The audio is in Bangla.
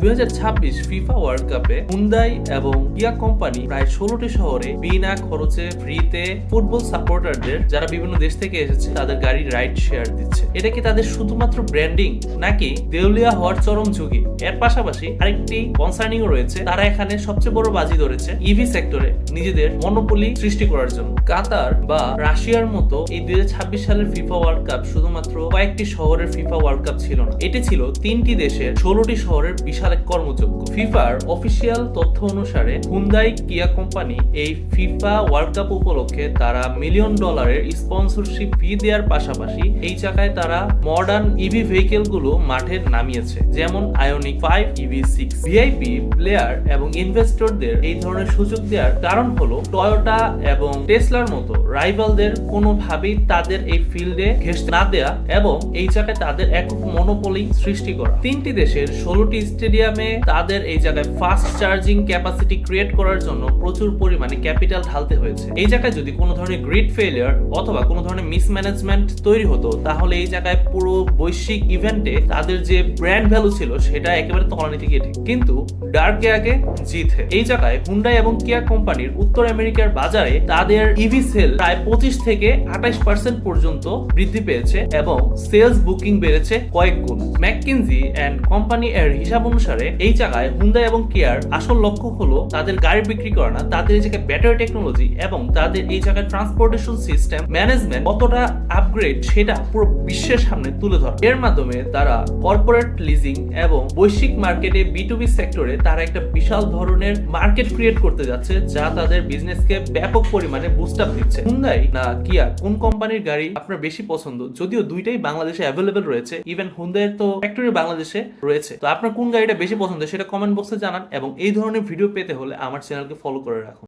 2026 ফিফা ওয়ার্ল্ড কাপে হুন্ডাই এবং কিয়া কোম্পানি প্রায় 16টি শহরে বিনা খরচে ফ্রিতে ফুটবল সাপোর্টারদের যারা বিভিন্ন দেশ থেকে এসেছে তাদের গাড়ি রাইড শেয়ার দিচ্ছে। এটা কি তাদের শুধুমাত্র ব্র্যান্ডিং নাকি দেউলিয়া হওয়ার চরম ঝুঁকি? এর পাশাপাশি আরেকটি কনসার্নিং রয়েছে, তারা এখানে সবচেয়ে বড় বাজি ধরেছে ইভি সেক্টরে নিজেদের মনোপলি সৃষ্টি করার জন্য। কাতার বা রাশিয়ার মতো এই 2026 সালের ফিফা ওয়ার্ল্ড কাপ শুধুমাত্র কয়েকটি শহরের ফিফা ওয়ার্ল্ড কাপ ছিল না, এটি ছিল 3টি দেশের 16টি শহরের বিশাল এক কর্মযজ্ঞ। ফিফার অফিসিয়াল তথ্য অনুসারে হুন্ডাই কিয়া কোম্পানি এই ফিফা ওয়ার্ল্ড কাপ উপলক্ষে তারা $1 মিলিয়ন স্পন্সরশিপ ফি দেওয়ার পাশাপাশি এই জায়গায় তারা মডার্ন ইভি ভেহিকেল গুলো মাঠে নামিয়েছে, যেমন আয়োনিক 5 EV6। ভিআইপি প্লেয়ার এবং ইনভেস্টরদের এই ধরনের সুযোগ দেওয়ার কারণ হলো টয়োটা এবং টেসলার মতো রাইভালদের কোনোভাবেই তাদের এই ফিল্ডে ঘেঁষতে না দেয়া এবং এই জায়গায় তাদের একক মনোপলি সৃষ্টি করা। 3টি দেশের 16টি স্টেডিয়ামে তাদের এই জায়গায় ফাস্ট চার্জিং ক্যাপাসিটি ক্রিয়েট করার জন্য প্রচুর পরিমাণে ক্যাপিটাল ঢালতে হয়েছে। এই জায়গায় যদি কোনো ধরনের গ্রিড ফেলিয়ার অথবা কোনো ধরনের মিসম্যানেজমেন্ট তৈরি হতো তাহলে এই জায়গায় পুরো বৈশ্বিক ইভেন্টে তাদের যে ব্র্যান্ড ভ্যালু ছিল সেটা একেবারে তলানিতে গিয়ে ঠিক। কিন্তু ডার্কে আগে জিত হে। এই জায়গায় হুন্ডাই এবং কিয়া কোম্পানির উত্তর আমেরিকার বাজারে তাদের ইভি সেল প্রায় 25 থেকে 28% পর্যন্ত বৃদ্ধি পেয়েছে এবং সেলস বুকিং বেড়েছে কয়েক গুণ। ম্যাককিনজি এন্ড কোম্পানি এর হিসাব অনুসারে এই জায়গায় হুন্ডাই এবং কিয়ার আসল লক্ষ্য হলো তাদের গাড়ি বিক্রি করা না, তাদের এই জায়গায় ব্যাটারি টেকনোলজি এবং তাদের এই জায়গায় ট্রান্সপোর্টেশন সিস্টেম ম্যানেজমেন্ট কতটা আপগ্রেড সেটা পুরো বিশ্বের সামনে তুলে ধরে। এর মাধ্যমে তারা কর্পোরেট লিজিং এবং বৈশ্বিক মার্কেটে B2B সেক্টরে তারা একটা বিশাল ধরনের মার্কেট ক্রিয়েট করতে যাচ্ছে, যা তাদের বিজনেসকে ব্যাপক পরিমাণে বুস্ট আপ দিচ্ছে। হুন্ডাই না কিয়া কোন কোম্পানির গাড়ি আপনার বেশি পছন্দ? যদিও দুইটাই বাংলাদেশে অ্যাভেলেবেল রয়েছে, ইভেন হুন্ডাইয়ের তো ফ্যাক্টরি বাংলাদেশে রয়েছে। তো আপনার কোন গাড়িটা বেশি পছন্দ সেটা কমেন্ট বক্সে জানান এবং এই ধরনের ভিডিও পেতে হলে আমার চ্যানেলকে ফলো করে রাখুন।